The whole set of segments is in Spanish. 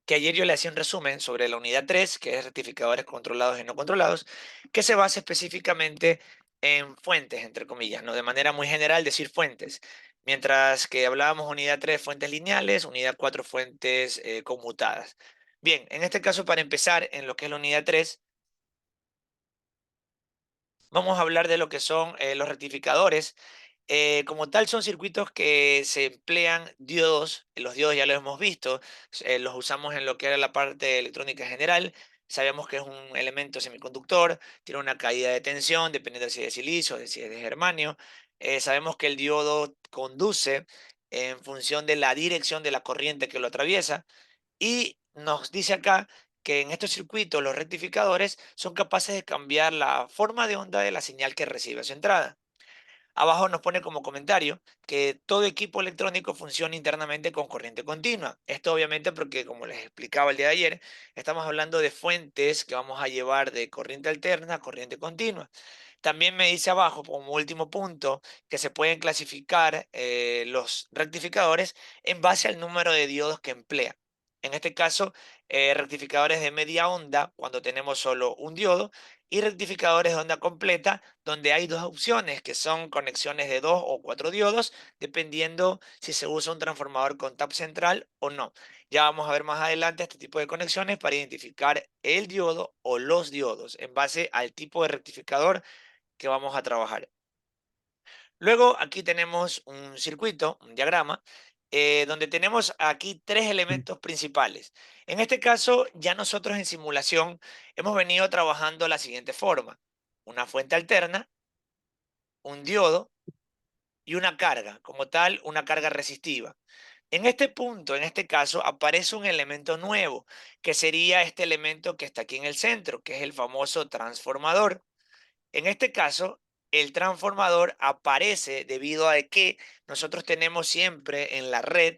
que ayer yo le hacía un resumen sobre la unidad 3, que es rectificadores controlados y no controlados, que se basa específicamente en fuentes, entre comillas, ¿no? De manera muy general decir fuentes. Mientras que hablábamos unidad 3 fuentes lineales, unidad 4 fuentes conmutadas. Bien, en este caso, para empezar, en lo que es la unidad 3, vamos a hablar de lo que son los rectificadores. Como tal, son circuitos que se emplean diodos. Los diodos ya los hemos visto, los usamos en lo que era la parte electrónica general. Sabemos que es un elemento semiconductor, tiene una caída de tensión, dependiendo de si es de silicio o de si es de germanio. Sabemos que el diodo conduce en función de la dirección de la corriente que lo atraviesa. Y nos dice acá que en estos circuitos los rectificadores son capaces de cambiar la forma de onda de la señal que recibe a su entrada. Abajo nos pone como comentario que todo equipo electrónico funciona internamente con corriente continua. Esto obviamente porque, como les explicaba el día de ayer, estamos hablando de fuentes que vamos a llevar de corriente alterna a corriente continua. También me dice abajo, como último punto, que se pueden clasificar los rectificadores en base al número de diodos que emplea. En este caso, rectificadores de media onda cuando tenemos solo un diodo y rectificadores de onda completa donde hay dos opciones que son conexiones de 2 o 4 diodos dependiendo si se usa un transformador con tap central o no. Ya vamos a ver más adelante este tipo de conexiones para identificar el diodo o los diodos en base al tipo de rectificador que vamos a trabajar. Luego aquí tenemos un circuito, un diagrama, donde tenemos aquí tres elementos principales. En este caso, ya nosotros en simulación hemos venido trabajando de la siguiente forma. Una fuente alterna, un diodo y una carga, como tal, una carga resistiva. En este punto, en este caso, aparece un elemento nuevo, que sería este elemento que está aquí en el centro, que es el famoso transformador. En este caso, el transformador aparece debido a que nosotros tenemos siempre en la red,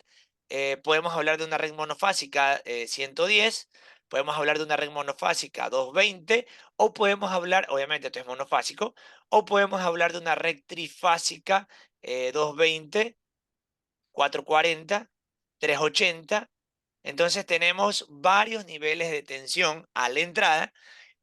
podemos hablar de una red monofásica 110, podemos hablar de una red monofásica 220, o podemos hablar, obviamente esto es monofásico, o podemos hablar de una red trifásica 220, 440, 380. Entonces tenemos varios niveles de tensión a la entrada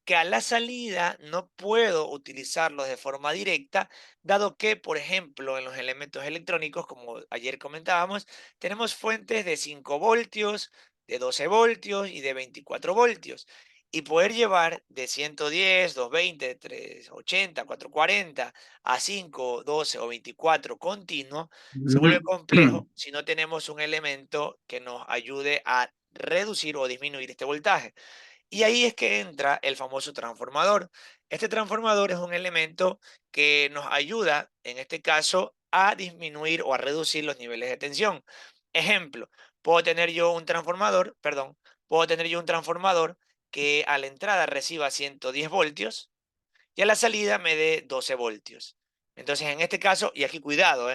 que a la salida no puedo utilizarlos de forma directa, dado que, por ejemplo, en los elementos electrónicos, como ayer comentábamos, tenemos fuentes de 5 voltios, de 12 voltios y de 24 voltios. Y poder llevar de 110, 220, 380, 440 a 5, 12 o 24 continuo se vuelve complejo si no tenemos un elemento que nos ayude a reducir o disminuir este voltaje. Y ahí es que entra el famoso transformador. Este transformador es un elemento que nos ayuda, en este caso, a disminuir o a reducir los niveles de tensión. Ejemplo, puedo tener yo un transformador que a la entrada reciba 110 voltios y a la salida me dé 12 voltios. Entonces, en este caso, y aquí cuidado,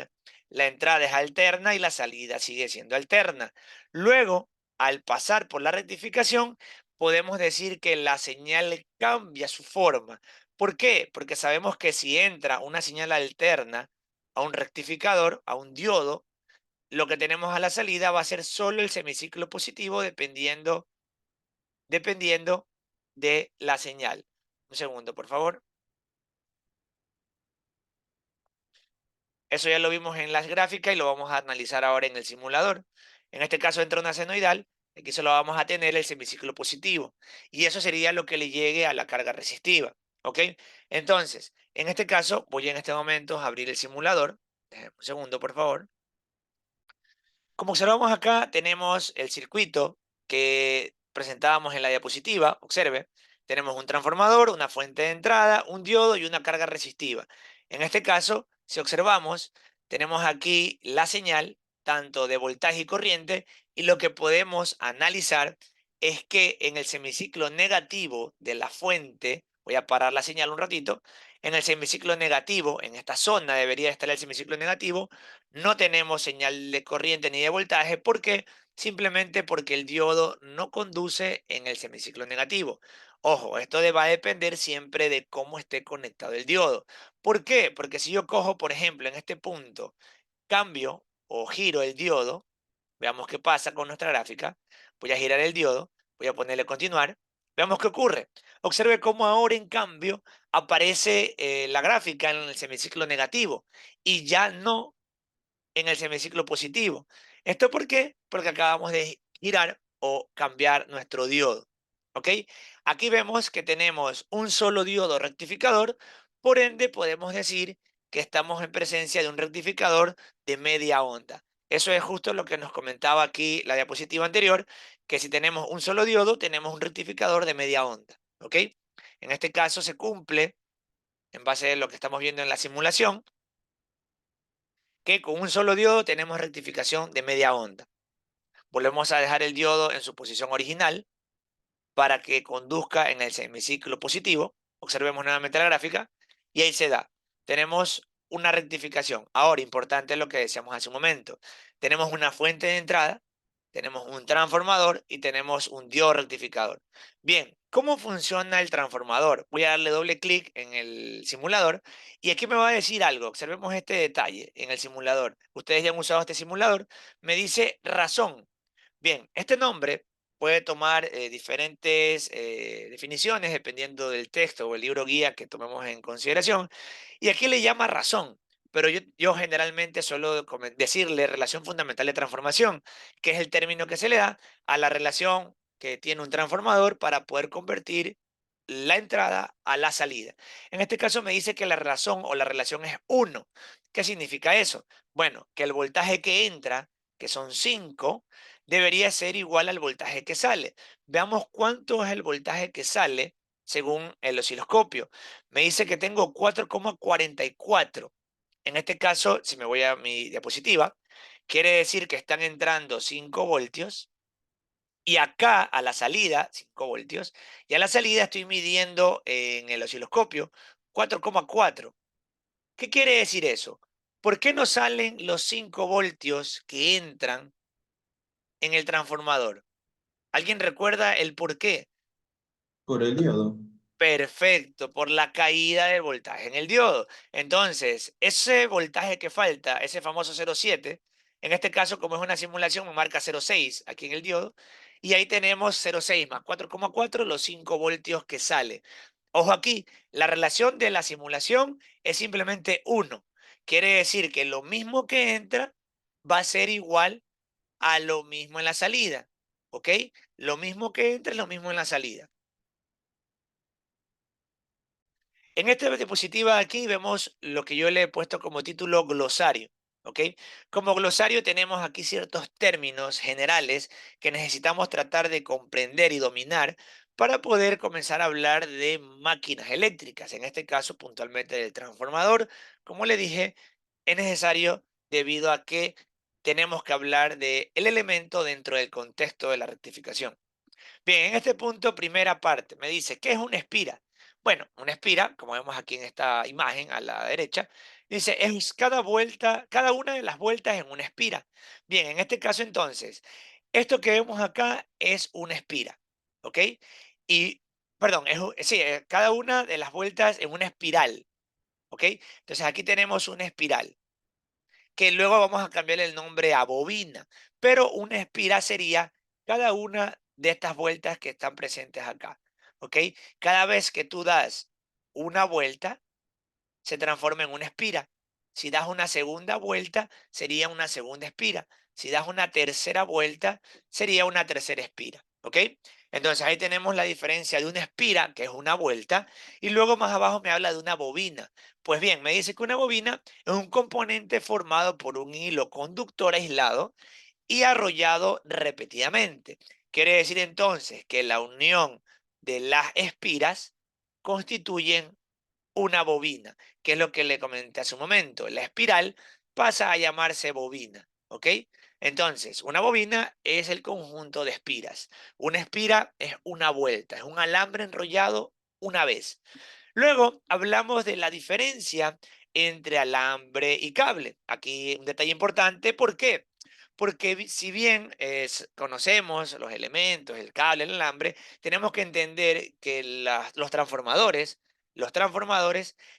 la entrada es alterna y la salida sigue siendo alterna. Luego, al pasar por la rectificación, podemos decir que la señal cambia su forma. ¿Por qué? Porque sabemos que si entra una señal alterna a un rectificador, a un diodo, lo que tenemos a la salida va a ser solo el semiciclo positivo dependiendo de la señal. Un segundo, por favor. Eso ya lo vimos en las gráficas y lo vamos a analizar ahora en el simulador. En este caso entra una senoidal, aquí solo vamos a tener el semiciclo positivo. Y eso sería lo que le llegue a la carga resistiva. ¿Ok? Entonces, en este caso, voy en este momento a abrir el simulador. Déjame un segundo, por favor. Como observamos acá, tenemos el circuito que presentábamos en la diapositiva. Observe, tenemos un transformador, una fuente de entrada, un diodo y una carga resistiva. En este caso, si observamos, tenemos aquí la señal tanto de voltaje y corriente y lo que podemos analizar es que en el semiciclo negativo de la fuente, voy a parar la señal un ratito, en el semiciclo negativo, en esta zona debería estar el semiciclo negativo, no tenemos señal de corriente ni de voltaje. ¿Por qué? Simplemente porque el diodo no conduce en el semiciclo negativo. Ojo, esto va a depender siempre de cómo esté conectado el diodo. ¿Por qué? Porque si yo cojo, por ejemplo, en este punto, cambio o giro el diodo, Veamos qué pasa con nuestra gráfica. Voy a girar el diodo, voy a ponerle continuar. Veamos qué ocurre. Observe cómo ahora, en cambio, aparece la gráfica en el semiciclo negativo y ya no en el semiciclo positivo. ¿Esto por qué? Porque acabamos de girar o cambiar nuestro diodo. ¿Ok? Aquí vemos que tenemos un solo diodo rectificador, por ende podemos decir que estamos en presencia de un rectificador de media onda. Eso es justo lo que nos comentaba aquí la diapositiva anterior, que si tenemos un solo diodo, tenemos un rectificador de media onda. ¿Ok? En este caso se cumple, en base a lo que estamos viendo en la simulación, que con un solo diodo tenemos rectificación de media onda. Volvemos a dejar el diodo en su posición original para que conduzca en el semiciclo positivo. Observemos nuevamente la gráfica y ahí se da. Tenemos una rectificación. Ahora, importante lo que decíamos hace un momento. Tenemos una fuente de entrada, tenemos un transformador y tenemos un diodo rectificador. Bien, ¿cómo funciona el transformador? Voy a darle doble clic en el simulador y aquí me va a decir algo. Observemos este detalle en el simulador. Ustedes ya han usado este simulador. Me dice razón. Bien, este nombre puede tomar diferentes definiciones dependiendo del texto o el libro guía que tomemos en consideración. Y aquí le llama razón, pero yo generalmente suelo decirle relación fundamental de transformación, que es el término que se le da a la relación que tiene un transformador para poder convertir la entrada a la salida. En este caso me dice que la razón o la relación es uno. ¿Qué significa eso? Bueno, que el voltaje que entra, que son 5, debería ser igual al voltaje que sale. Veamos cuánto es el voltaje que sale según el osciloscopio. Me dice que tengo 4,44. En este caso, si me voy a mi diapositiva, quiere decir que están entrando 5 voltios y acá a la salida, 5 voltios, y a la salida estoy midiendo en el osciloscopio 4,4. ¿Qué quiere decir eso? ¿Por qué no salen los 5 voltios que entran en el transformador? ¿Alguien recuerda el por qué? Por el diodo. Perfecto, por la caída del voltaje en el diodo. Entonces, ese voltaje que falta, ese famoso 0,7, en este caso, como es una simulación, me marca 0,6 aquí en el diodo, y ahí tenemos 0,6 más 4,4, los 5 voltios que sale. Ojo aquí, la relación de la simulación es simplemente 1. Quiere decir que lo mismo que entra va a ser igual a lo mismo en la salida, ¿ok? Lo mismo que entra es lo mismo en la salida. En esta diapositiva aquí vemos lo que yo le he puesto como título glosario, ¿ok? Como glosario tenemos aquí ciertos términos generales que necesitamos tratar de comprender y dominar para poder comenzar a hablar de máquinas eléctricas, en este caso puntualmente del transformador. Como le dije, es necesario debido a que tenemos que hablar del elemento dentro del contexto de la rectificación. Bien, en este punto, primera parte, me dice, ¿qué es una espira? Bueno, una espira, como vemos aquí en esta imagen a la derecha, dice, es cada vuelta, cada una de las vueltas en una espira. Bien, en este caso entonces, esto que vemos acá es una espira, ¿ok? Y, perdón, sí, cada una de las vueltas en una espiral, ¿ok? Entonces aquí tenemos una espiral que luego vamos a cambiar el nombre a bobina, pero una espira sería cada una de estas vueltas que están presentes acá, ¿ok? Cada vez que tú das una vuelta, se transforma en una espira. Si das una segunda vuelta, sería una segunda espira. Si das una tercera vuelta, sería una tercera espira, ¿ok? Entonces ahí tenemos la diferencia de una espira, que es una vuelta, y luego más abajo me habla de una bobina. Pues bien, me dice que una bobina es un componente formado por un hilo conductor aislado y arrollado repetidamente. Quiere decir entonces que la unión de las espiras constituyen una bobina, que es lo que le comenté hace un momento. La espiral pasa a llamarse bobina, ¿ok? Entonces, una bobina es el conjunto de espiras. Una espira es una vuelta, es un alambre enrollado una vez. Luego hablamos de la diferencia entre alambre y cable. Aquí un detalle importante, ¿por qué? Porque si bien conocemos los elementos, el cable, el alambre, tenemos que entender que los transformadores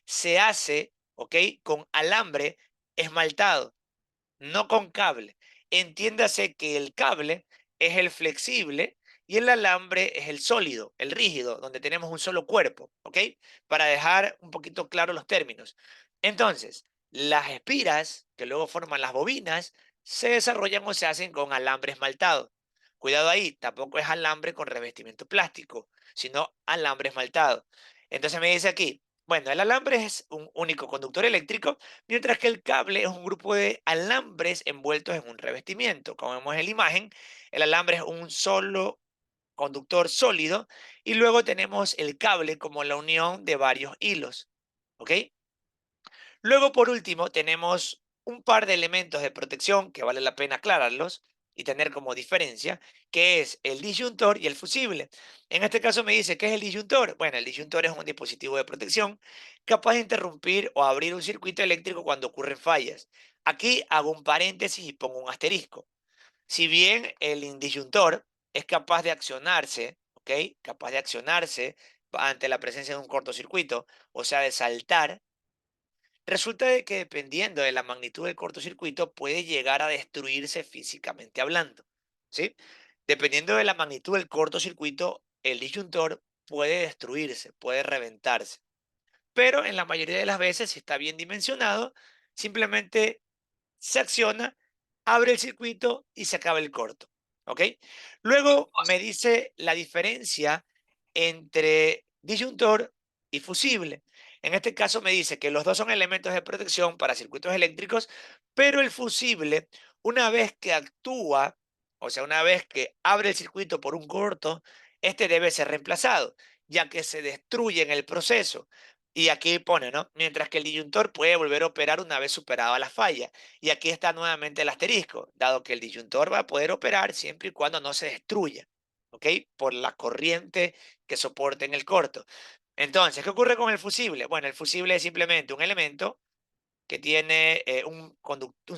se hace, ¿ok? Con alambre esmaltado, no con cable. entiéndase que el cable es el flexible y el alambre es el sólido, el rígido, donde tenemos un solo cuerpo, ¿ok? Para dejar un poquito claro los términos. Entonces, las espiras, que luego forman las bobinas, se desarrollan o se hacen con alambre esmaltado. Cuidado ahí, tampoco es alambre con revestimiento plástico, sino alambre esmaltado. Entonces me dice aquí, bueno, el alambre es un único conductor eléctrico, mientras que el cable es un grupo de alambres envueltos en un revestimiento. Como vemos en la imagen, el alambre es un solo conductor sólido y luego tenemos el cable como la unión de varios hilos. ¿Ok? Luego, por último, tenemos un par de elementos de protección que vale la pena aclararlos y tener como diferencia, que es el disyuntor y el fusible. En este caso me dice, ¿qué es el disyuntor? Bueno, el disyuntor es un dispositivo de protección capaz de interrumpir o abrir un circuito eléctrico cuando ocurren fallas. Aquí hago un paréntesis y pongo un asterisco. Si bien el disyuntor es capaz de accionarse, ¿ok? Capaz de accionarse ante la presencia de un cortocircuito, o sea, de saltar. Resulta de que dependiendo de la magnitud del cortocircuito puede llegar a destruirse físicamente hablando, ¿sí? Dependiendo de la magnitud del cortocircuito, el disyuntor puede destruirse, puede reventarse. Pero en la mayoría de las veces, si está bien dimensionado, simplemente se acciona, abre el circuito y se acaba el corto. ¿Ok? Luego me dice la diferencia entre disyuntor y fusible. En este caso me dice que los dos son elementos de protección para circuitos eléctricos, pero el fusible, una vez que actúa, o sea, una vez que abre el circuito por un corto, este debe ser reemplazado, ya que se destruye en el proceso. Y aquí pone, ¿no? Mientras que el disyuntor puede volver a operar una vez superada la falla. Y aquí está nuevamente el asterisco, dado que el disyuntor va a poder operar siempre y cuando no se destruya, ¿ok? Por la corriente que soporte en el corto. Entonces, ¿qué ocurre con el fusible? Bueno, el fusible es simplemente un elemento que tiene un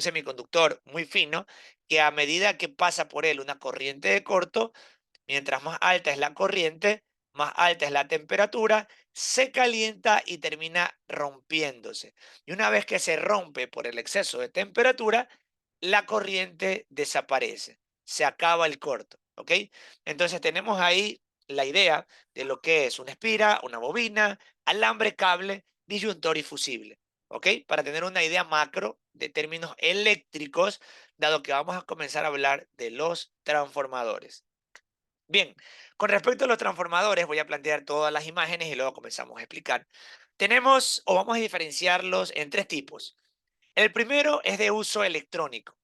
semiconductor muy fino que a medida que pasa por él una corriente de corto, mientras más alta es la corriente, más alta es la temperatura, se calienta y termina rompiéndose. Y una vez que se rompe por el exceso de temperatura, la corriente desaparece. Se acaba el corto. ¿Ok? Entonces tenemos ahí la idea de lo que es una espira, una bobina, alambre, cable, disyuntor y fusible. ¿Ok? Para tener una idea macro de términos eléctricos, dado que vamos a comenzar a hablar de los transformadores. Bien, con respecto a los transformadores, voy a plantear todas las imágenes y luego comenzamos a explicar. Tenemos o vamos a diferenciarlos en tres tipos. El primero es de uso electrónico.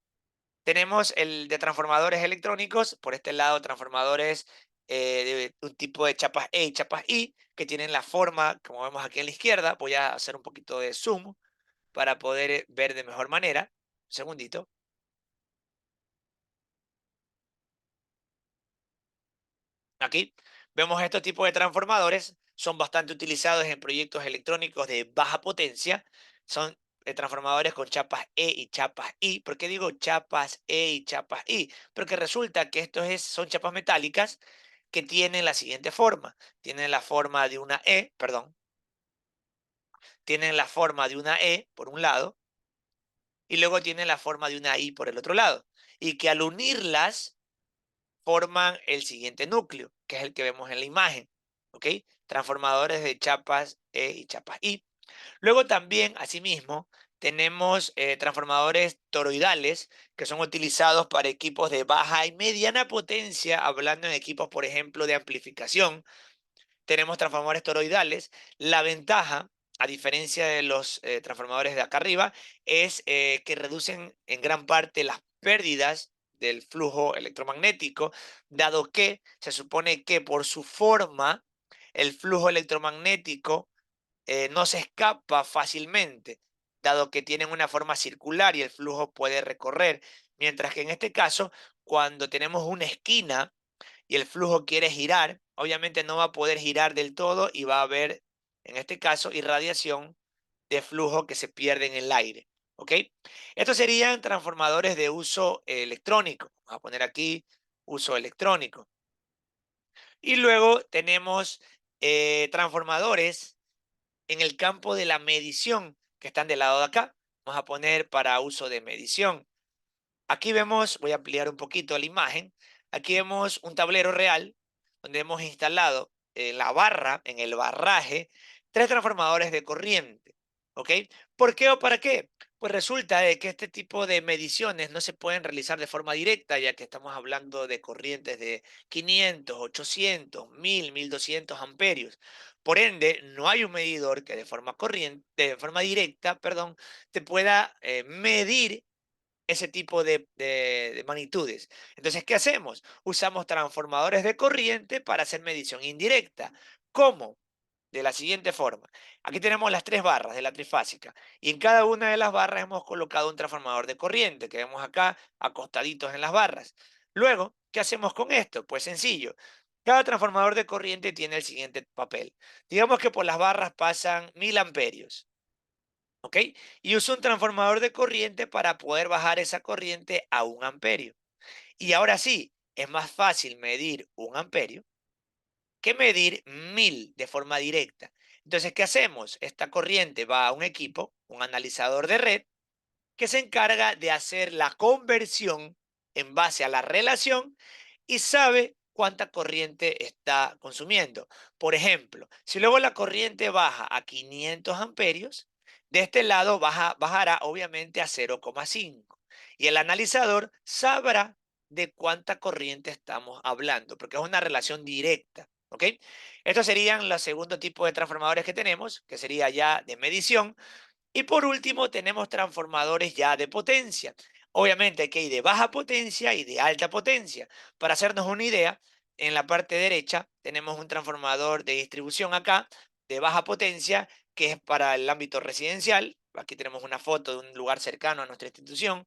Tenemos el de transformadores electrónicos, por este lado transformadores de un tipo de chapas E y chapas I, que tienen la forma, como vemos aquí en la izquierda. Voy a hacer un poquito de zoom para poder ver de mejor manera. Un segundito. Aquí vemos estos tipos de transformadores, son bastante utilizados en proyectos electrónicos de baja potencia. Son transformadores con chapas E y chapas I. ¿Por qué digo chapas E y chapas I? Porque resulta que son chapas metálicas que tienen la siguiente forma. Tienen la forma de una E, perdón, tienen la forma de una E por un lado y luego tienen la forma de una I por el otro lado. Y que al unirlas forman el siguiente núcleo, que es el que vemos en la imagen, ¿ok? Transformadores de chapas E y chapas I. Luego también, asimismo, tenemos transformadores toroidales que son utilizados para equipos de baja y mediana potencia, hablando en equipos, por ejemplo, de amplificación. Tenemos transformadores toroidales. La ventaja, a diferencia de los transformadores de acá arriba, es que reducen en gran parte las pérdidas del flujo electromagnético, dado que se supone que por su forma el flujo electromagnético no se escapa fácilmente, dado que tienen una forma circular y el flujo puede recorrer, mientras que en este caso, cuando tenemos una esquina y el flujo quiere girar, obviamente no va a poder girar del todo y va a haber, en este caso, irradiación de flujo que se pierde en el aire. ¿Ok? Estos serían transformadores de uso electrónico. Vamos a poner aquí uso electrónico. Y luego tenemos transformadores en el campo de la medición que están del lado de acá. Vamos a poner para uso de medición. Aquí vemos, voy a ampliar un poquito la imagen, aquí vemos un tablero real donde hemos instalado en la barra, en el barraje, tres transformadores de corriente. ¿Ok? ¿Por qué o para qué? Pues resulta de que este tipo de mediciones no se pueden realizar de forma directa, ya que estamos hablando de corrientes de 500, 800, 1000, 1200 amperios. Por ende, no hay un medidor que de forma corriente, de forma directa, perdón, te pueda medir ese tipo de magnitudes. Entonces, ¿qué hacemos? Usamos transformadores de corriente para hacer medición indirecta. ¿Cómo? De la siguiente forma. Aquí tenemos las tres barras de la trifásica y en cada una de las barras hemos colocado un transformador de corriente que vemos acá acostaditos en las barras. Luego, ¿qué hacemos con esto? Pues sencillo. Cada transformador de corriente tiene el siguiente papel. Digamos que por las barras pasan 1000 amperios. ¿Ok? Y uso un transformador de corriente para poder bajar esa corriente a 1 amperio. Y ahora sí, es más fácil medir 1 amperio que medir 1000 de forma directa. Entonces, ¿qué hacemos? Esta corriente va a un equipo, un analizador de red, que se encarga de hacer la conversión en base a la relación y sabe cuánta corriente está consumiendo. Por ejemplo, si luego la corriente baja a 500 amperios, de este lado bajará obviamente a 0,5 y el analizador sabrá de cuánta corriente estamos hablando, porque es una relación directa. ¿Ok? Estos serían los segundo tipo de transformadores que tenemos, que sería ya de medición, y por último, tenemos transformadores ya de potencia. Obviamente aquí hay de baja potencia y de alta potencia. Para hacernos una idea, en la parte derecha tenemos un transformador de distribución acá, de baja potencia, que es para el ámbito residencial. Aquí tenemos una foto de un lugar cercano a nuestra institución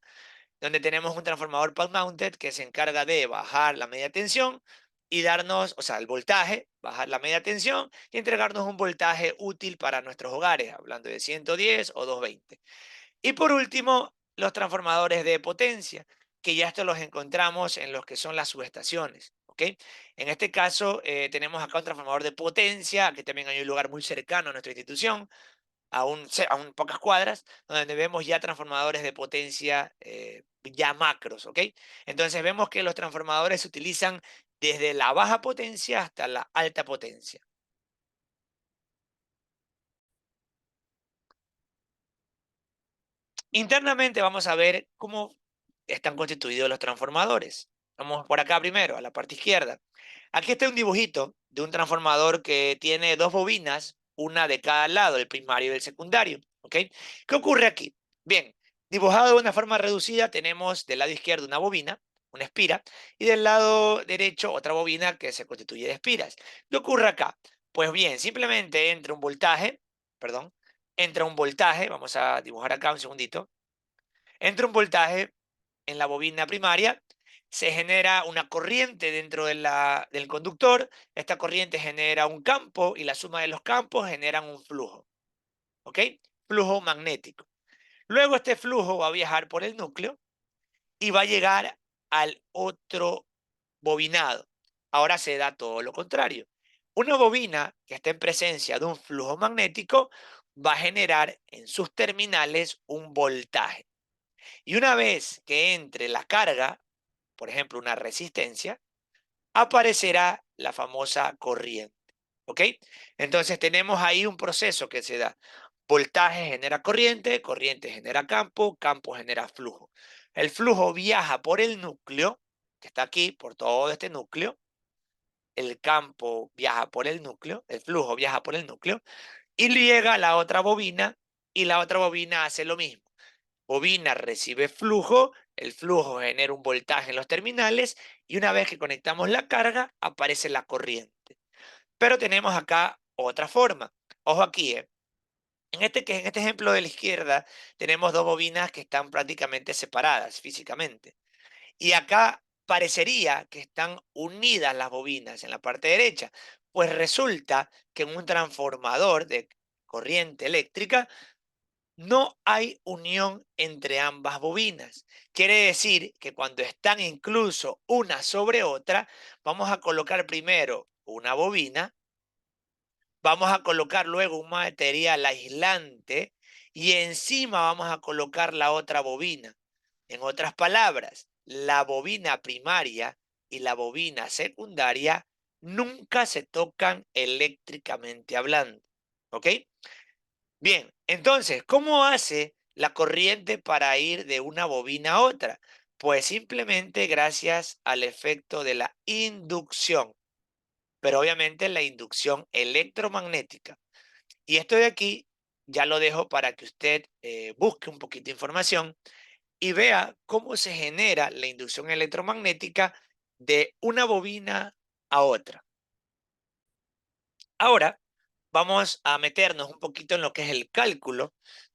donde tenemos un transformador pad mounted que se encarga de bajar la media tensión y darnos, o sea, el voltaje, bajar la media tensión y entregarnos un voltaje útil para nuestros hogares, hablando de 110 o 220. Y por último, los transformadores de potencia, que ya estos los encontramos en los que son las subestaciones. ¿Ok? En este caso, tenemos acá un transformador de potencia, que también hay un lugar muy cercano a nuestra institución, a un pocas cuadras, donde vemos ya transformadores de potencia ya macros, ¿ok? Entonces vemos que los transformadores se utilizan desde la baja potencia hasta la alta potencia. Internamente vamos a ver cómo están constituidos los transformadores. Vamos por acá primero, a la parte izquierda. Aquí está un dibujito de un transformador que tiene dos bobinas, una de cada lado, el primario y el secundario. ¿Ok? ¿Qué ocurre aquí? Bien, dibujado de una forma reducida, tenemos del lado izquierdo una bobina, una espira, y del lado derecho otra bobina que se constituye de espiras. ¿Qué ocurre acá? Pues bien, simplemente entra un voltaje, perdón, entra un voltaje, vamos a dibujar acá un segundito, entra un voltaje en la bobina primaria, se genera una corriente dentro del conductor, esta corriente genera un campo y la suma de los campos generan un flujo, ¿ok? Flujo magnético. Luego este flujo va a viajar por el núcleo y va a llegar al otro bobinado. Ahora se da todo lo contrario. Una bobina que está en presencia de un flujo magnético va a generar en sus terminales un voltaje. Y una vez que entre la carga, por ejemplo, una resistencia, aparecerá la famosa corriente. ¿Ok? Entonces tenemos ahí un proceso que se da. Voltaje genera corriente, corriente genera campo, campo genera flujo. El flujo viaja por el núcleo, que está aquí, por todo este núcleo. El campo viaja por el núcleo, el flujo viaja por el núcleo y llega a la otra bobina y la otra bobina hace lo mismo. Bobina recibe flujo, el flujo genera un voltaje en los terminales y una vez que conectamos la carga, aparece la corriente. Pero tenemos acá otra forma. Ojo aquí, en este ejemplo de la izquierda tenemos dos bobinas que están prácticamente separadas físicamente. Y acá parecería que están unidas las bobinas en la parte derecha. Pues resulta que en un transformador de corriente eléctrica no hay unión entre ambas bobinas. Quiere decir que cuando están incluso una sobre otra, vamos a colocar primero una bobina, vamos a colocar luego un material aislante y encima vamos a colocar la otra bobina. En otras palabras, la bobina primaria y la bobina secundaria nunca se tocan eléctricamente hablando. ¿Ok? Bien, entonces, ¿cómo hace la corriente para ir de una bobina a otra? Pues simplemente gracias al efecto de la inducción, pero obviamente la inducción electromagnética. Y esto de aquí ya lo dejo para que usted busque un poquito de información y vea cómo se genera la inducción electromagnética de una bobina a otra. Ahora vamos a meternos un poquito en lo que es el cálculo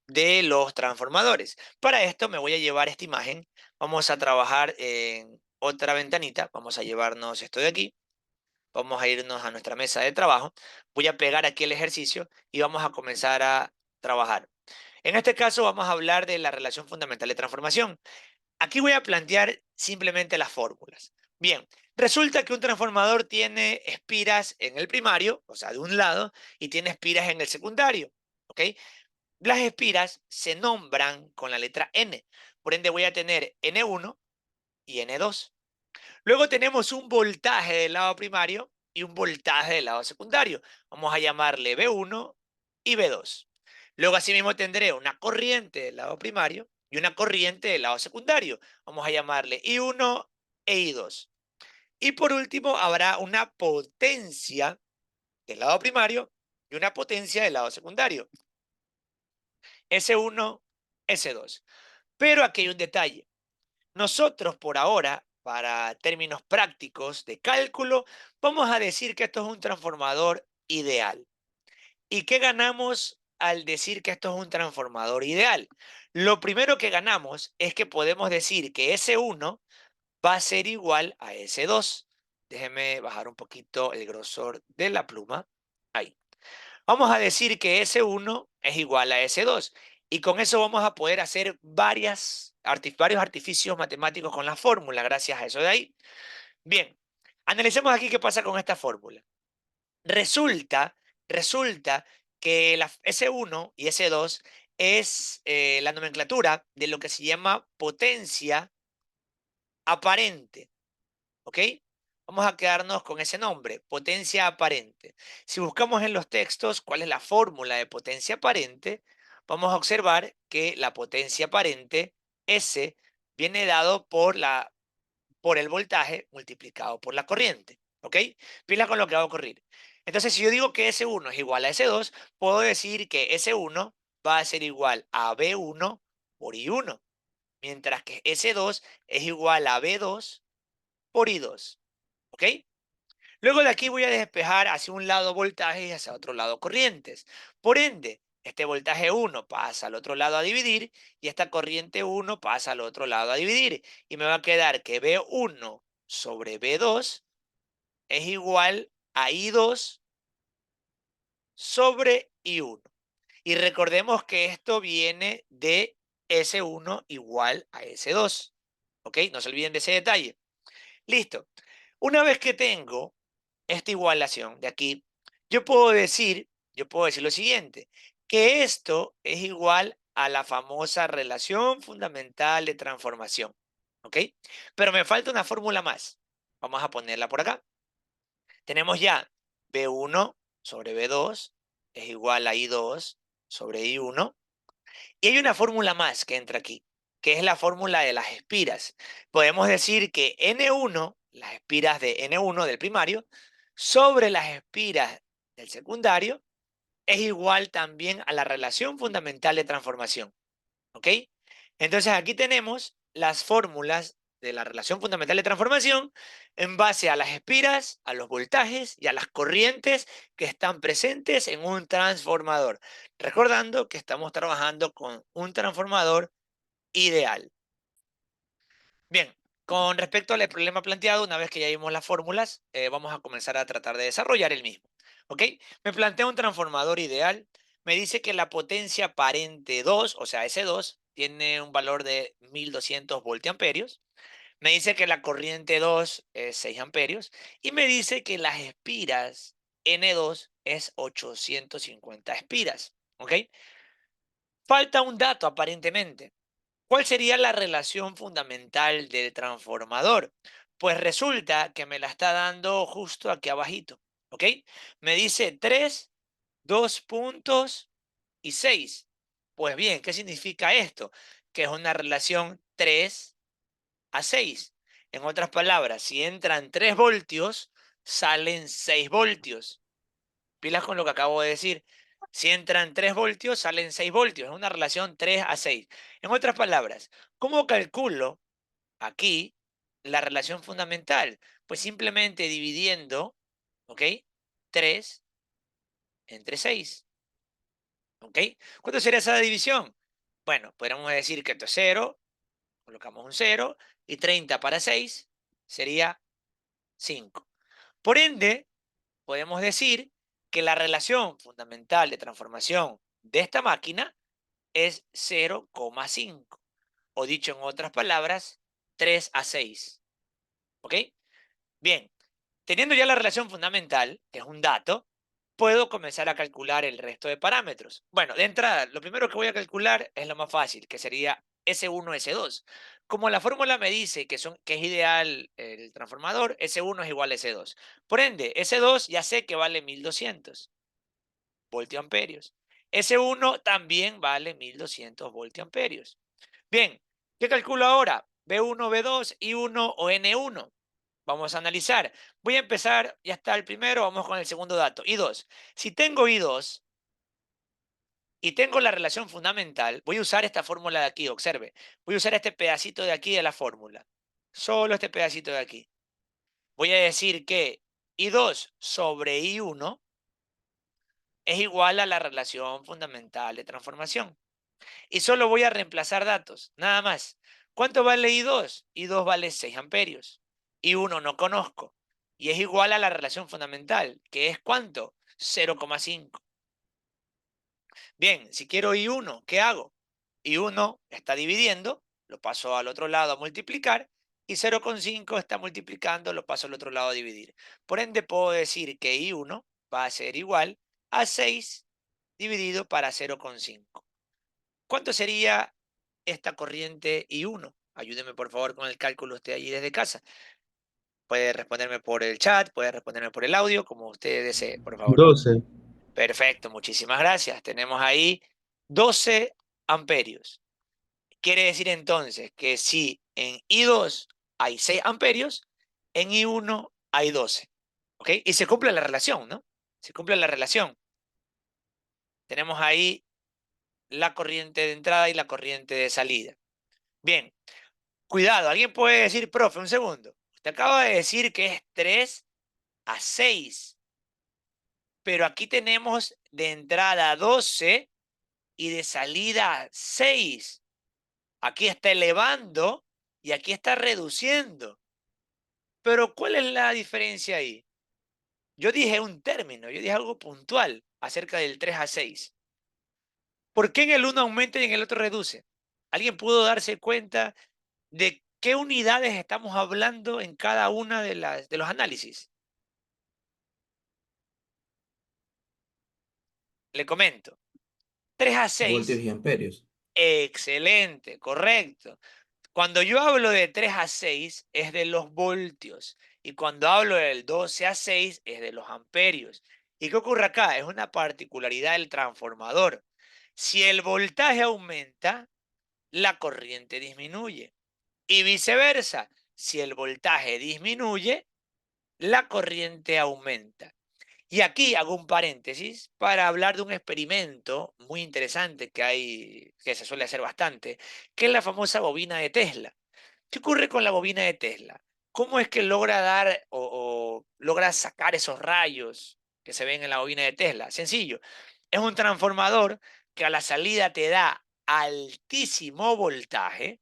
de los transformadores. Para esto me voy a llevar esta imagen. Vamos a trabajar en otra ventanita. Vamos a llevarnos esto de aquí. Vamos a irnos a nuestra mesa de trabajo. Voy a pegar aquí el ejercicio y vamos a comenzar a trabajar. En este caso vamos a hablar de la relación fundamental de transformación. Aquí voy a plantear simplemente las fórmulas. Bien, resulta que un transformador tiene espiras en el primario, o sea, de un lado, y tiene espiras en el secundario. ¿Ok? Las espiras se nombran con la letra N. Por ende, voy a tener N1 y N2. Luego tenemos un voltaje del lado primario y un voltaje del lado secundario. Vamos a llamarle B1 y B2. Luego asimismo tendré una corriente del lado primario y una corriente del lado secundario. Vamos a llamarle I1 e I2. Y por último habrá una potencia del lado primario y una potencia del lado secundario. S1, S2. Pero aquí hay un detalle. Nosotros por ahora, para términos prácticos de cálculo, vamos a decir que esto es un transformador ideal. ¿Y qué ganamos al decir que esto es un transformador ideal? Lo primero que ganamos es que podemos decir que S1 va a ser igual a S2. Déjeme bajar un poquito el grosor de la pluma. Ahí. Vamos a decir que S1 es igual a S2 y con eso vamos a poder hacer varios artificios matemáticos con la fórmula gracias a eso de ahí. Bien, analicemos aquí qué pasa con esta fórmula. Resulta, resulta que la S1 y S2 es la nomenclatura de lo que se llama potencia aparente. ¿Ok? Vamos a quedarnos con ese nombre, potencia aparente. Si buscamos en los textos cuál es la fórmula de potencia aparente, vamos a observar que la potencia aparente, S, viene dado por el voltaje multiplicado por la corriente. ¿Ok? Pila con lo que va a ocurrir. Entonces, si yo digo que S1 es igual a S2, puedo decir que S1 va a ser igual a B1 por I1, mientras que S2 es igual a B2 por I2. ¿Ok? Luego de aquí voy a despejar hacia un lado voltaje y hacia otro lado corrientes. Por ende, este voltaje 1 pasa al otro lado a dividir y esta corriente 1 pasa al otro lado a dividir. Y me va a quedar que B1 sobre B2 es igual a I2 sobre I1. Y recordemos que esto viene de S1 igual a S2. ¿Ok? No se olviden de ese detalle. Listo. Una vez que tengo esta igualación de aquí, yo puedo decir lo siguiente, que esto es igual a la famosa relación fundamental de transformación. ¿Ok? Pero me falta una fórmula más. Vamos a ponerla por acá. Tenemos ya B1 sobre B2 es igual a I2 sobre I1. Y hay una fórmula más que entra aquí, que es la fórmula de las espiras. Podemos decir que N1, las espiras de N1 del primario, sobre las espiras del secundario, es igual también a la relación fundamental de transformación. ¿Ok? Entonces aquí tenemos las fórmulas de la relación fundamental de transformación en base a las espiras, a los voltajes y a las corrientes que están presentes en un transformador. Recordando que estamos trabajando con un transformador ideal. Bien, con respecto al problema planteado, una vez que ya vimos las fórmulas, vamos a comenzar a tratar de desarrollar el mismo. ¿Ok? Me plantea un transformador ideal. Me dice que la potencia aparente 2, o sea, S2, tiene un valor de 1200 voltiamperios. Me dice que la corriente 2 es 6 amperios. Y me dice que las espiras N2 es 850 espiras. ¿Ok? Falta un dato aparentemente. ¿Cuál sería la relación fundamental del transformador? Pues resulta que me la está dando justo aquí abajito, ¿ok? Me dice 3, 2 puntos y 6. Pues bien, ¿qué significa esto? Que es una relación 3 a 6. En otras palabras, si entran 3 voltios, salen 6 voltios. Pilas con lo que acabo de decir. Si entran 3 voltios, salen 6 voltios. Es una relación 3 a 6. En otras palabras, ¿cómo calculo aquí la relación fundamental? Pues simplemente dividiendo, ¿ok? 3 entre 6. ¿Ok? ¿Cuánto sería esa división? Bueno, podríamos decir que esto es 0, colocamos un 0, y 30 para 6 sería 5. Por ende, podemos decir que la relación fundamental de transformación de esta máquina es 0,5. O dicho en otras palabras, 3 a 6. ¿Ok? Bien, teniendo ya la relación fundamental, que es un dato, puedo comenzar a calcular el resto de parámetros. Bueno, de entrada, lo primero que voy a calcular es lo más fácil, que sería S1, S2. Como la fórmula me dice que es ideal el transformador, S1 es igual a S2. Por ende, S2 ya sé que vale 1200 voltiamperios. S1 también vale 1200 voltiamperios. Bien, ¿qué calculo ahora? B1, B2, I1 o N1. Vamos a analizar. Voy a empezar, ya está el primero, vamos con el segundo dato. I2. Si tengo I2 y tengo la relación fundamental, voy a usar esta fórmula de aquí, observe. Voy a usar este pedacito de aquí de la fórmula. Solo este pedacito de aquí. Voy a decir que I2 sobre I1 es igual a la relación fundamental de transformación. Y solo voy a reemplazar datos, nada más. ¿Cuánto vale I2? I2 vale 6 amperios. I1 no conozco. Y es igual a la relación fundamental, que es ¿cuánto? 0,5. Bien, si quiero I1, ¿qué hago? I1 está dividiendo, lo paso al otro lado a multiplicar, y 0,5 está multiplicando, lo paso al otro lado a dividir. Por ende, puedo decir que I1 va a ser igual a 6 dividido para 0,5. ¿Cuánto sería esta corriente I1? Ayúdeme por favor con el cálculo usted allí desde casa. Puede responderme por el chat, puede responderme por el audio, como usted desee, por favor. 12. Perfecto, muchísimas gracias. Tenemos ahí 12 amperios. Quiere decir entonces que si en I2 hay 6 amperios, en I1 hay 12. ¿Ok? Y se cumple la relación, ¿no? Se cumple la relación. Tenemos ahí la corriente de entrada y la corriente de salida. Bien, cuidado, alguien puede decir, profe, un segundo. Usted acaba de decir que es 3 a 6, pero aquí tenemos de entrada 12 y de salida 6. Aquí está elevando y aquí está reduciendo. Pero ¿cuál es la diferencia ahí? Yo dije un término, yo dije algo puntual acerca del 3 a 6. ¿Por qué en el uno aumenta y en el otro reduce? ¿Alguien pudo darse cuenta de qué unidades estamos hablando en cada una de los análisis? Le comento. 3 a Voltios 6, y amperios. excelente, correcto. Cuando yo hablo de 3 a 6 es de los voltios y cuando hablo del 12 a 6 es de los amperios. ¿Y qué ocurre acá? Es una particularidad del transformador. Si el voltaje aumenta, la corriente disminuye. Y viceversa, si el voltaje disminuye, la corriente aumenta. Y aquí hago un paréntesis para hablar de un experimento muy interesante que se suele hacer bastante, que es la famosa bobina de Tesla. ¿Qué ocurre con la bobina de Tesla? ¿Cómo es que logra dar o logra sacar esos rayos que se ven en la bobina de Tesla? Sencillo, es un transformador que a la salida te da altísimo voltaje,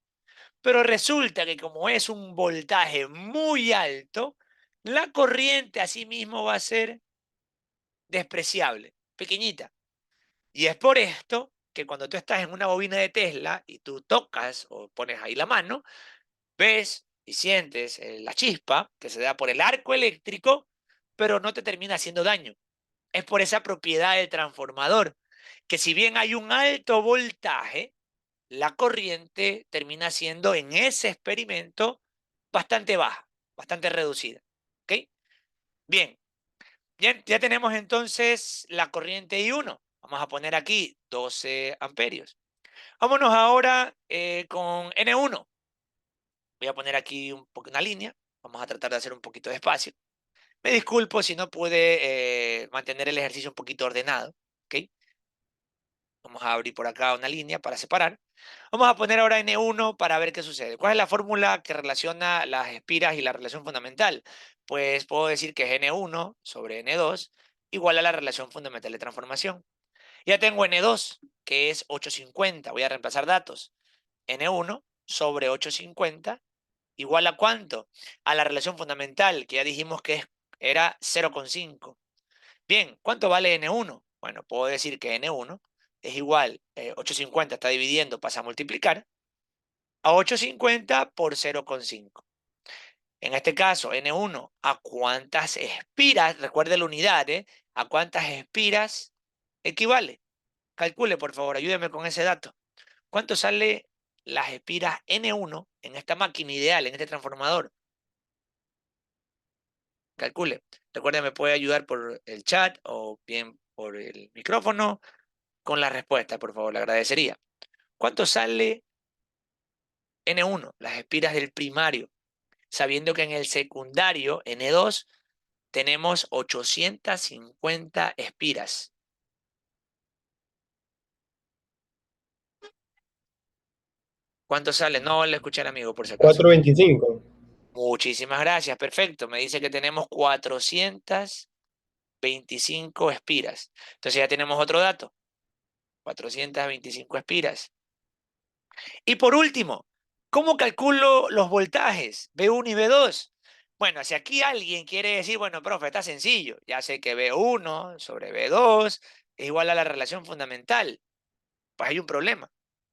pero resulta que como es un voltaje muy alto, la corriente asimismo va a ser despreciable, pequeñita. Y es por esto que cuando tú estás en una bobina de Tesla y tú tocas o pones ahí la mano, ves y sientes la chispa que se da por el arco eléctrico, pero no te termina haciendo daño. Es por esa propiedad del transformador, que si bien hay un alto voltaje, la corriente termina siendo en ese experimento bastante baja, bastante reducida. ¿Ok? Bien, ya tenemos entonces la corriente I1. Vamos a poner aquí 12 amperios. Vámonos ahora con N1. Voy a poner aquí una línea. Vamos a tratar de hacer un poquito de espacio. Me disculpo si no pude mantener el ejercicio un poquito ordenado. ¿Ok? Vamos a abrir por acá una línea para separar. Vamos a poner ahora N1 para ver qué sucede. ¿Cuál es la fórmula que relaciona las espiras y la relación fundamental? Pues puedo decir que es N1 sobre N2 igual a la relación fundamental de transformación. Ya tengo N2, que es 850. Voy a reemplazar datos. N1 sobre 850 igual a ¿cuánto? A la relación fundamental, que ya dijimos que era 0,5. Bien, ¿cuánto vale N1? Bueno, puedo decir que N1 es igual, 850 está dividiendo, pasa a multiplicar, a 850 por 0,5. En este caso, N1, ¿a cuántas espiras? Recuerde la unidad, ¿eh? ¿A cuántas espiras equivale? Calcule, por favor, ayúdeme con ese dato. ¿Cuánto sale las espiras N1 en esta máquina ideal, en este transformador? Calcule. Recuerde, me puede ayudar por el chat o bien por el micrófono con la respuesta, por favor, le agradecería. ¿Cuánto sale N1, las espiras del primario? Sabiendo que en el secundario, N2, tenemos 850 espiras. ¿Cuánto sale? No le escuché al amigo, por si acaso. 425. Muchísimas gracias, perfecto. Me dice que tenemos 425 espiras. Entonces ya tenemos otro dato. 425 espiras. Y por último, ¿cómo calculo los voltajes V1 y V2? Bueno, si aquí alguien quiere decir, bueno, profe, está sencillo. Ya sé que V1 sobre V2 es igual a la relación fundamental. Pues hay un problema.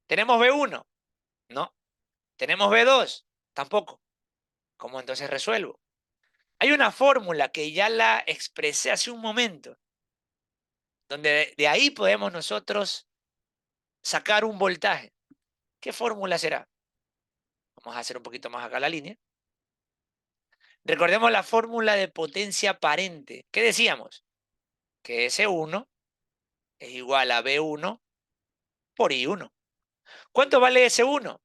¿Tenemos V1? No. ¿Tenemos V2? Tampoco. ¿Cómo entonces resuelvo? Hay una fórmula que ya la expresé hace un momento, donde de ahí podemos nosotros sacar un voltaje. ¿Qué fórmula será? Vamos a hacer un poquito más acá la línea. Recordemos la fórmula de potencia aparente. ¿Qué decíamos? Que S1 es igual a B1 por I1. ¿Cuánto vale S1?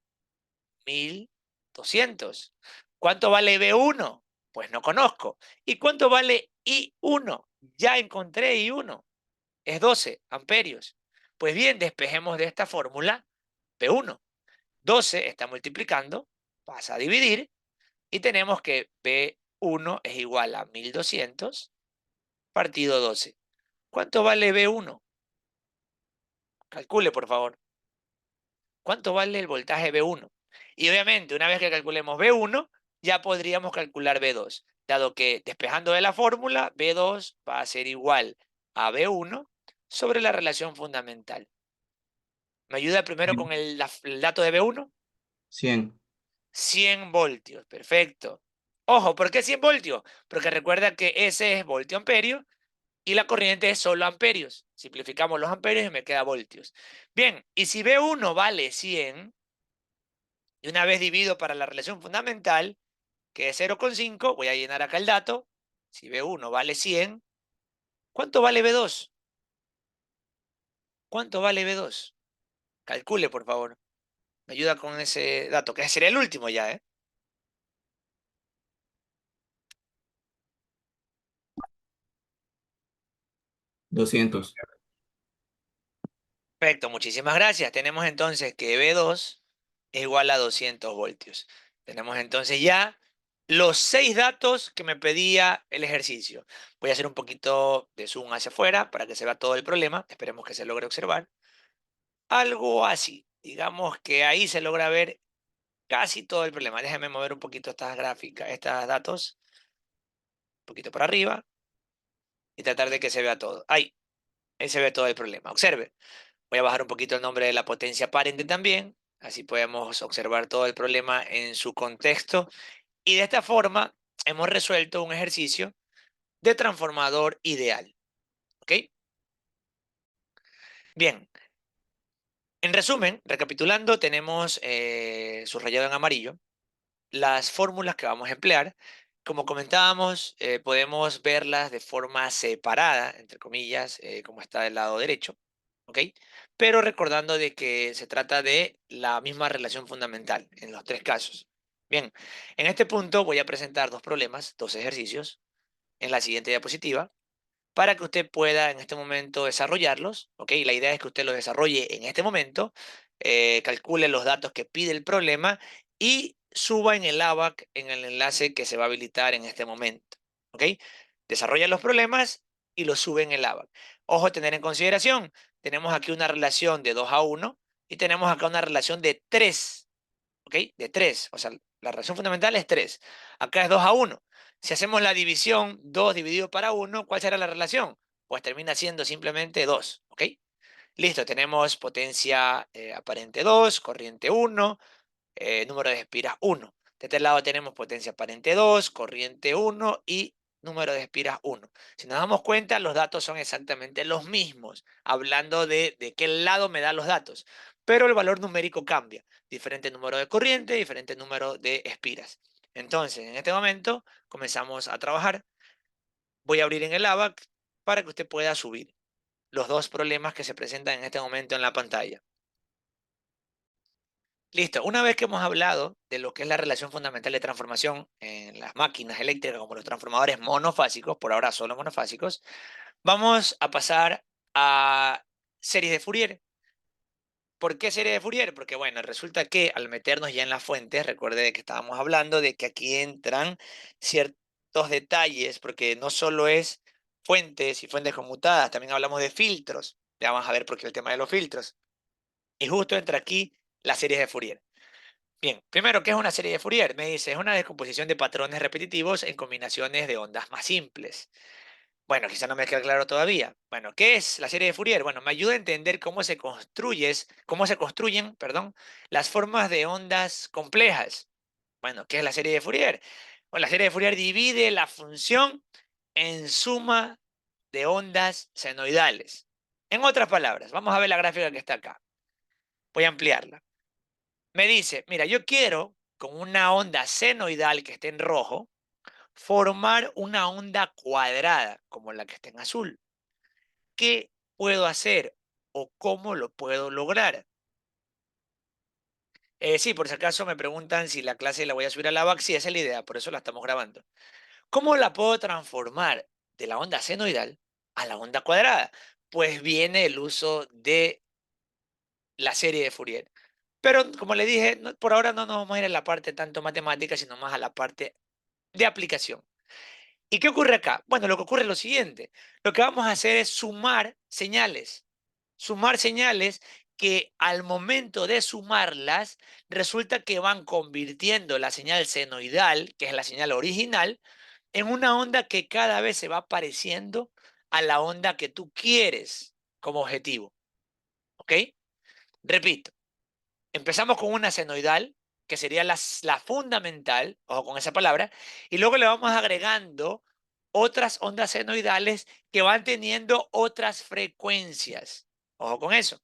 1200. ¿Cuánto vale B1? Pues no conozco. ¿Y cuánto vale I1? Ya encontré I1. Es 12 amperios. Pues bien, despejemos de esta fórmula B1. 12 está multiplicando, pasa a dividir y tenemos que B1 es igual a 1200 partido 12. ¿Cuánto vale B1? Calcule, por favor. ¿Cuánto vale el voltaje B1? Y obviamente, una vez que calculemos B1, ya podríamos calcular B2, dado que despejando de la fórmula, B2 va a ser igual a B1 sobre la relación fundamental. ¿Me ayuda primero con el dato de B1? 100. 100 voltios, perfecto. Ojo, ¿por qué 100 voltios? Porque recuerda que ese es voltio amperio y la corriente es solo amperios. Simplificamos los amperios y me queda voltios. Bien, y si B1 vale 100, y una vez divido para la relación fundamental, que es 0,5, voy a llenar acá el dato. Si B1 vale 100, ¿cuánto vale B2? ¿Cuánto vale B2? Calcule, por favor. Me ayuda con ese dato, que sería el último ya, ¿eh? 200. Perfecto, muchísimas gracias. Tenemos entonces que B2 es igual a 200 voltios. Tenemos entonces ya los 6 datos que me pedía el ejercicio. Voy a hacer un poquito de zoom hacia afuera para que se vea todo el problema. Esperemos que se logre observar. Algo así. Digamos que ahí se logra ver casi todo el problema. Déjame mover un poquito estas gráficas, estos datos, un poquito para arriba y tratar de que se vea todo. Ahí se ve todo el problema. Observe. Voy a bajar un poquito el nombre de la potencia aparente también. Así podemos observar todo el problema en su contexto. Y de esta forma hemos resuelto un ejercicio de transformador ideal. ¿Ok? Bien, En resumen, recapitulando, tenemos subrayado en amarillo las fórmulas que vamos a emplear. Como comentábamos, podemos verlas de forma separada, entre comillas, como está del lado derecho, ¿ok? Pero recordando de que se trata de la misma relación fundamental en los tres casos. Bien, en este punto voy a presentar dos problemas, dos ejercicios, en la siguiente diapositiva para que usted pueda en este momento desarrollarlos, ¿ok? La idea es que usted los desarrolle en este momento, calcule los datos que pide el problema y suba en el ABAC en el enlace que se va a habilitar en este momento, ¿ok? Desarrolla los problemas y los sube en el ABAC. Ojo a tener en consideración, tenemos aquí una relación de 2 a 1 y tenemos acá una relación de 3. ¿Ok? De 3. O sea, la relación fundamental es 3. Acá es 2 a 1. Si hacemos la división 2 dividido para 1, ¿cuál será la relación? Pues termina siendo simplemente 2. ¿Ok? Listo, tenemos potencia aparente 2, corriente 1, número de espiras 1. De este lado tenemos potencia aparente 2, corriente 1 y número de espiras 1. Si nos damos cuenta, los datos son exactamente los mismos, hablando de qué lado me da los datos, pero el valor numérico cambia. Diferente número de corriente, diferente número de espiras. Entonces, en este momento, comenzamos a trabajar. Voy a abrir en el ABAC para que usted pueda subir los dos problemas que se presentan en este momento en la pantalla. Listo. Una vez que hemos hablado de lo que es la relación fundamental de transformación en las máquinas eléctricas como los transformadores monofásicos, por ahora solo monofásicos, vamos a pasar a series de Fourier. ¿Por qué serie de Fourier? Porque bueno, resulta que al meternos ya en las fuentes, recuerde de que estábamos hablando de que aquí entran ciertos detalles, porque no solo es fuentes y fuentes conmutadas, también hablamos de filtros. Ya vamos a ver por qué el tema de los filtros. Y justo entra aquí las series de Fourier. Bien, primero, ¿qué es una serie de Fourier? Me dice, es una descomposición de patrones repetitivos en combinaciones de ondas más simples. Bueno, quizá no me queda claro todavía. Bueno, ¿qué es la serie de Fourier? Bueno, me ayuda a entender cómo se construyen, perdón, las formas de ondas complejas. Bueno, ¿qué es la serie de Fourier? Bueno, la serie de Fourier divide la función en suma de ondas senoidales. En otras palabras, vamos a ver la gráfica que está acá. Voy a ampliarla. Me dice, mira, yo quiero con una onda senoidal que esté en rojo, formar una onda cuadrada como la que está en azul. ¿Qué puedo hacer o cómo lo puedo lograr? Sí, por si acaso me preguntan si la clase la voy a subir a la VAC, sí, esa es la idea, por eso la estamos grabando. ¿Cómo la puedo transformar de la onda senoidal a la onda cuadrada? Pues viene el uso de la serie de Fourier. Pero como le dije, por ahora no nos vamos a ir a la parte tanto matemática, sino más a la parte de aplicación. ¿Y qué ocurre acá? Bueno, lo que ocurre es lo siguiente. Lo que vamos a hacer es sumar señales. Sumar señales que al momento de sumarlas, resulta que van convirtiendo la señal senoidal, que es la señal original, en una onda que cada vez se va pareciendo a la onda que tú quieres como objetivo. ¿Ok? Repito. Empezamos con una senoidal, que sería la fundamental, ojo con esa palabra, y luego le vamos agregando otras ondas senoidales que van teniendo otras frecuencias. Ojo con eso.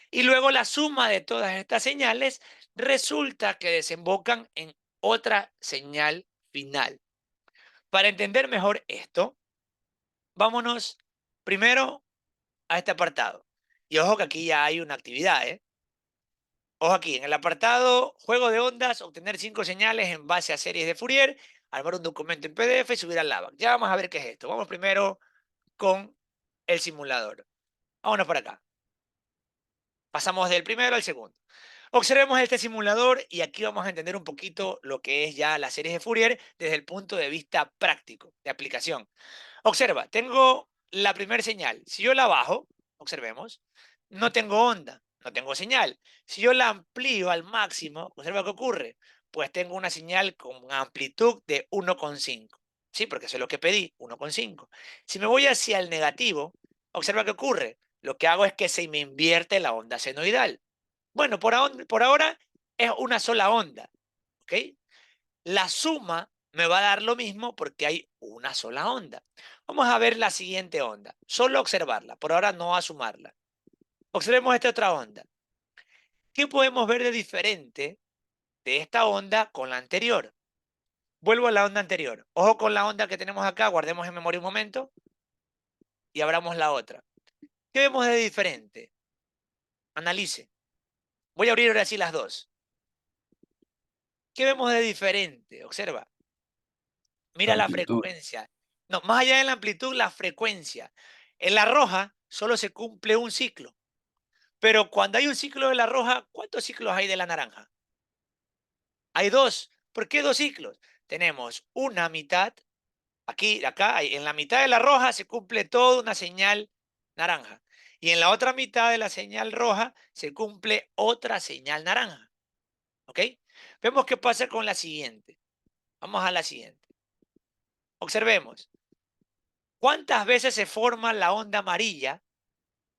Y luego la suma de todas estas señales resulta que desembocan en otra señal final. Para entender mejor esto, vámonos primero a este apartado. Y ojo que aquí ya hay una actividad, ¿eh? Ojo aquí, en el apartado Juego de ondas, obtener 5 señales en base a series de Fourier, armar un documento en PDF y subir al LAVAC. Ya vamos a ver qué es esto. Vamos primero con el simulador. Vámonos para acá. Pasamos del primero al segundo. Observemos este simulador y aquí vamos a entender un poquito lo que es ya las series de Fourier desde el punto de vista práctico, de aplicación. Observa, tengo la primera señal. Si yo la bajo, observemos, no tengo onda, no tengo señal. Si yo la amplío al máximo, observa qué ocurre. Pues tengo una señal con amplitud de 1,5. Sí, porque eso es lo que pedí, 1,5. Si me voy hacia el negativo, observa qué ocurre. Lo que hago es que se me invierte la onda senoidal. Bueno, por ahora es una sola onda, ¿ok? La suma me va a dar lo mismo porque hay una sola onda. Vamos a ver la siguiente onda. Solo observarla. Por ahora no a sumarla. Observemos esta otra onda. ¿Qué podemos ver de diferente de esta onda con la anterior? Vuelvo a la onda anterior. Ojo con la onda que tenemos acá, guardemos en memoria un momento y abramos la otra. ¿Qué vemos de diferente? Analice. Voy a abrir ahora sí las dos. ¿Qué vemos de diferente? Observa. La Mira la amplitud. frecuencia. No, más allá de la amplitud, la frecuencia. En la roja solo se cumple un ciclo. Pero cuando hay un ciclo de la roja, ¿cuántos ciclos hay de la naranja? Hay dos. ¿Por qué dos ciclos? Tenemos una mitad, aquí, acá, en la mitad de la roja se cumple toda una señal naranja. Y en la otra mitad de la señal roja se cumple otra señal naranja. ¿Ok? Vemos qué pasa con la siguiente. Vamos a la siguiente. Observemos. ¿Cuántas veces se forma la onda amarilla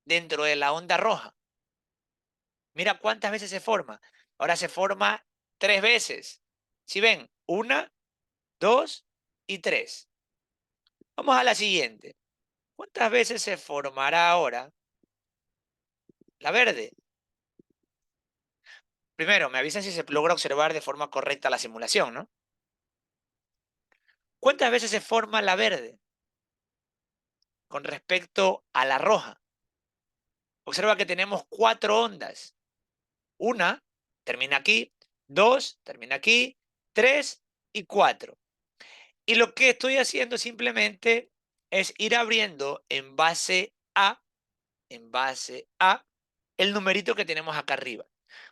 dentro de la onda roja? Mira cuántas veces se forma. Ahora se forma 3 veces. ¿Sí ven? Una, dos y tres. Vamos a la siguiente. ¿Cuántas veces se formará ahora la verde? Primero, me avisan si se logra observar de forma correcta la simulación, ¿no? ¿Cuántas veces se forma la verde con respecto a la roja? Observa que tenemos 4 ondas. Una termina aquí, dos termina aquí, tres y cuatro. Y lo que estoy haciendo simplemente es ir abriendo en base a el numerito que tenemos acá arriba.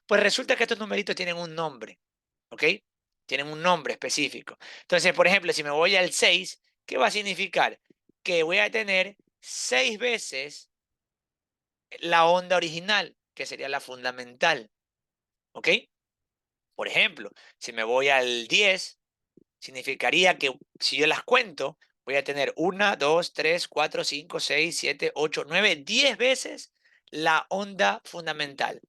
Pues resulta que estos numeritos tienen un nombre, ¿ok? Tienen un nombre específico. Entonces, por ejemplo, si me voy al 6, ¿qué va a significar? Que voy a tener 6 veces la onda original, que sería la fundamental, ¿ok? Por ejemplo, si me voy al 10, significaría que si yo las cuento, voy a tener 1, 2, 3, 4, 5, 6, 7, 8, 9, 10 veces la onda fundamental.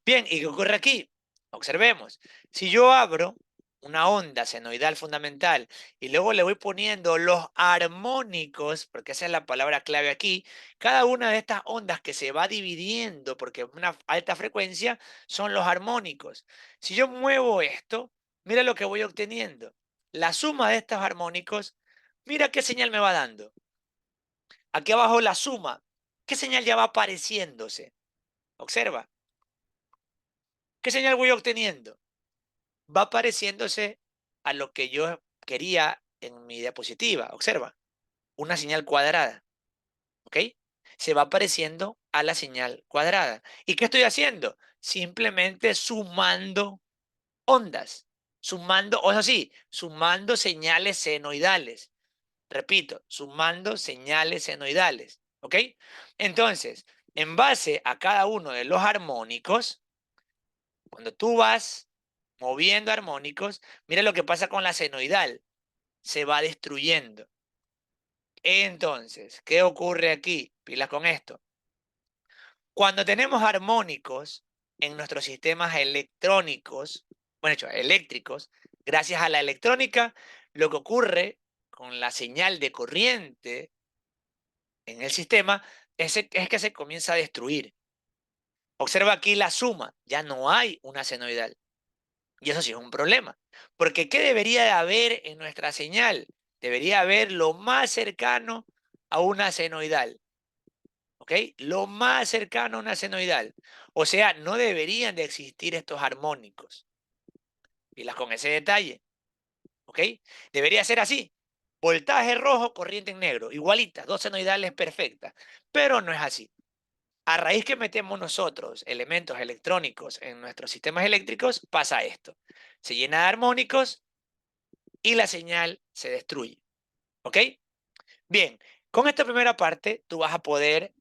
Bien, ¿y qué ocurre aquí? Observemos. Si yo abro una onda senoidal fundamental y luego le voy poniendo los armónicos, porque esa es la palabra clave aquí, cada una de estas ondas que se va dividiendo, porque es una alta frecuencia, son los armónicos. Si yo muevo esto, mira lo que voy obteniendo. La suma de estos armónicos, mira qué señal me va dando. Aquí abajo la suma, ¿qué señal ya va apareciéndose? Observa, ¿qué señal voy obteniendo? Va apareciéndose a lo que yo quería en mi diapositiva. Observa, una señal cuadrada, ¿ok? Se va apareciendo a la señal cuadrada. ¿Y qué estoy haciendo? Simplemente sumando ondas, sumando, o sea, sí, sumando señales senoidales. Repito, sumando señales senoidales, ¿ok? Entonces, en base a cada uno de los armónicos, cuando tú vas moviendo armónicos, mira lo que pasa con la senoidal, se va destruyendo. Entonces, ¿qué ocurre aquí? Pilas con esto. Cuando tenemos armónicos en nuestros sistemas electrónicos, bueno, hecho, eléctricos, gracias a la electrónica, lo que ocurre con la señal de corriente en el sistema es que se comienza a destruir. Observa aquí la suma, ya no hay una senoidal. Y eso sí es un problema. Porque ¿qué debería de haber en nuestra señal? Debería haber lo más cercano a una senoidal. ¿Ok? Lo más cercano a una senoidal. O sea, no deberían de existir estos armónicos. Pilas con ese detalle. ¿Ok? Debería ser así. Voltaje rojo, corriente en negro. Igualitas, dos senoidales perfectas. Pero no es así. A raíz que metemos nosotros elementos electrónicos en nuestros sistemas eléctricos, pasa esto. Se llena de armónicos y la señal se destruye. ¿Ok? Bien, con esta primera parte tú vas a poder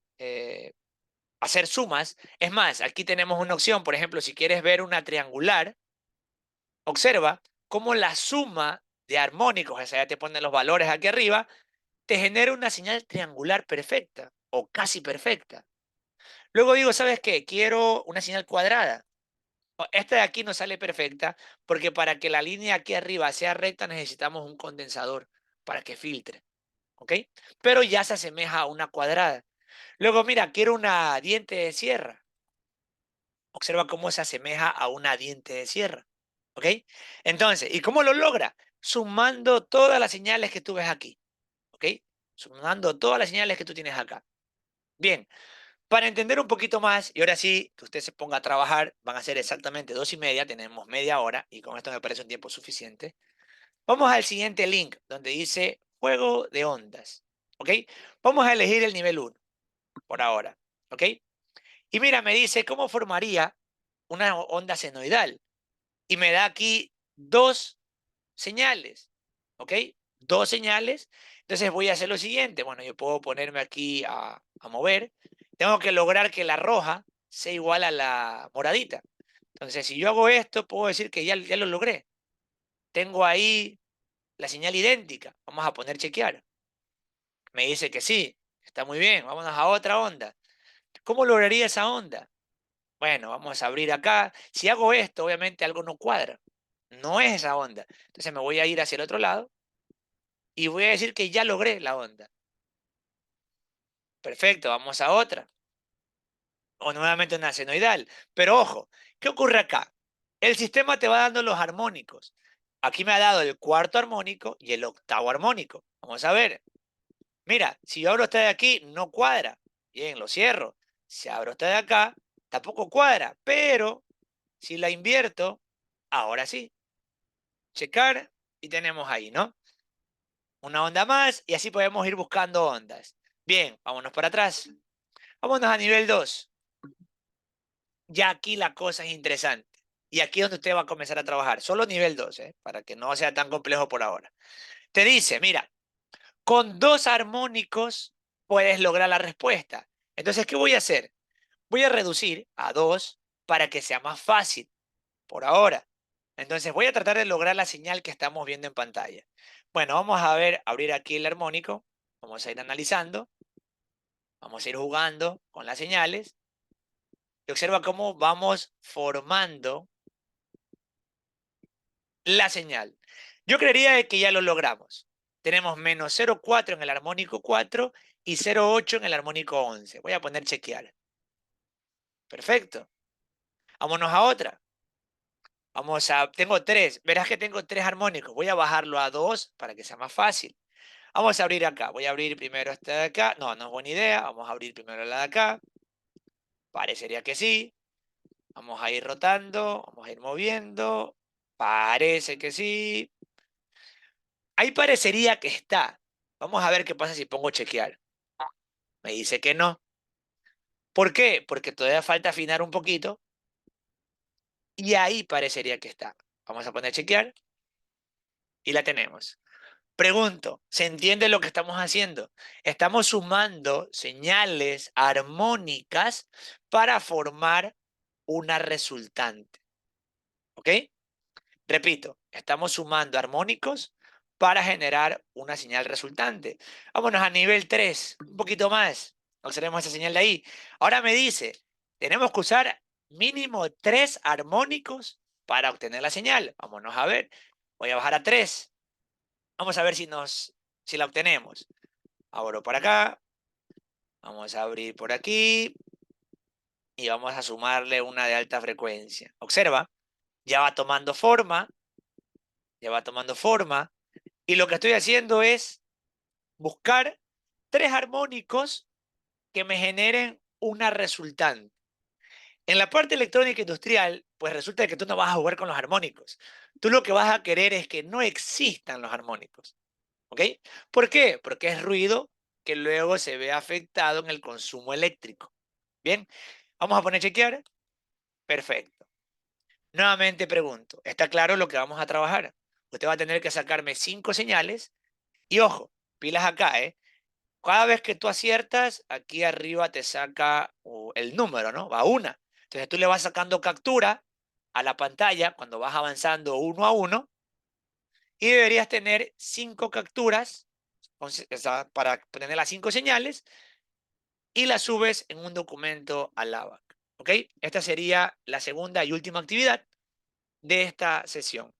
hacer sumas. Es más, aquí tenemos una opción, por ejemplo, si quieres ver una triangular, observa cómo la suma de armónicos, o sea, ya te ponen los valores aquí arriba, te genera una señal triangular perfecta o casi perfecta. Luego digo, ¿sabes qué? Quiero una señal cuadrada. Esta de aquí no sale perfecta porque para que la línea aquí arriba sea recta necesitamos un condensador para que filtre, ¿ok? Pero ya se asemeja a una cuadrada. Luego, mira, quiero una diente de sierra, Observa cómo se asemeja a una diente de sierra. ¿Ok? Entonces, ¿y cómo lo logra? Sumando todas las señales que tú ves aquí. ¿Ok? Sumando todas las señales que tú tienes acá. Bien, para entender un poquito más, y ahora sí, que usted se ponga a trabajar, van a ser exactamente 2:30, tenemos media hora, y con esto me parece un tiempo suficiente. Vamos al siguiente link, donde dice juego de ondas. ¿Ok? Vamos a elegir el nivel 1 por ahora. ¿Ok? Y mira, me dice cómo formaría una onda senoidal. Y me da aquí dos señales. ¿Ok? Dos señales. Entonces voy a hacer lo siguiente. Bueno, yo puedo ponerme aquí a mover. Tengo que lograr que la roja sea igual a la moradita. Entonces, si yo hago esto, puedo decir que ya lo logré. Tengo ahí la señal idéntica. Vamos a poner chequear. Me dice que sí. Está muy bien. Vámonos a otra onda. ¿Cómo lograría esa onda? Bueno, vamos a abrir acá. Si hago esto, obviamente algo no cuadra. No es esa onda. Entonces me voy a ir hacia el otro lado y voy a decir que ya logré la onda. Perfecto, vamos a otra. O nuevamente una senoidal. Pero ojo, ¿qué ocurre acá? El sistema te va dando los armónicos. Aquí me ha dado el cuarto armónico y el octavo armónico. Vamos a ver. Mira, si yo abro esta de aquí, no cuadra. Bien, lo cierro. Si abro esta de acá, tampoco cuadra. Pero si la invierto, ahora sí. Checar y tenemos ahí, ¿no? Una onda más y así podemos ir buscando ondas. Bien, vámonos para atrás. Vámonos a nivel 2. Ya aquí la cosa es interesante. Y aquí es donde usted va a comenzar a trabajar. Solo nivel 2, ¿eh? Para que no sea tan complejo por ahora. Te dice, mira, con dos armónicos puedes lograr la respuesta. Entonces, ¿qué voy a hacer? Voy a reducir a 2 para que sea más fácil por ahora. Entonces, voy a tratar de lograr la señal que estamos viendo en pantalla. Bueno, vamos a ver, abrir aquí el armónico. Vamos a ir analizando. Vamos a ir jugando con las señales. Y observa cómo vamos formando la señal. Yo creería que ya lo logramos. Tenemos menos 0,4 en el armónico 4 y 0,8 en el armónico 11. Voy a poner chequear. Perfecto. Vámonos a otra. Tengo 3. Verás que tengo 3 armónicos. Voy a bajarlo a 2 para que sea más fácil. Vamos a abrir acá. Voy a abrir primero esta de acá. No, no es buena idea. Vamos a abrir primero la de acá. Parecería que sí. Vamos a ir rotando. Vamos a ir moviendo. Parece que sí. Ahí parecería que está. Vamos a ver qué pasa si pongo chequear. Me dice que no. ¿Por qué? Porque todavía falta afinar un poquito. Y ahí parecería que está. Vamos a poner chequear. Y la tenemos. Pregunto, ¿se entiende lo que estamos haciendo? Estamos sumando señales armónicas para formar una resultante. ¿Ok? Repito, estamos sumando armónicos para generar una señal resultante. Vámonos a nivel 3, un poquito más. Observemos esa señal de ahí. Ahora me dice, tenemos que usar mínimo 3 armónicos para obtener la señal. Vámonos a ver. Voy a bajar a 3. Vamos a ver si la obtenemos. Abro por acá. Vamos a abrir por aquí. Y vamos a sumarle una de alta frecuencia. Observa, ya va tomando forma. Ya va tomando forma. Y lo que estoy haciendo es buscar 3 armónicos que me generen una resultante. En la parte electrónica industrial, pues resulta que tú no vas a jugar con los armónicos. Tú lo que vas a querer es que no existan los armónicos. ¿Ok? ¿Por qué? Porque es ruido que luego se ve afectado en el consumo eléctrico. Bien, vamos a poner chequear. Perfecto. Nuevamente pregunto, ¿está claro lo que vamos a trabajar? Usted va a tener que sacarme 5 señales y ojo, pilas acá, ¿eh? Cada vez que tú aciertas, aquí arriba te saca el número, ¿no? Va una. Entonces tú le vas sacando captura a la pantalla cuando vas avanzando uno a uno y deberías tener 5 capturas o sea, para tener las 5 señales y las subes en un documento al ABAC. ¿Ok? Esta sería la segunda y última actividad de esta sesión.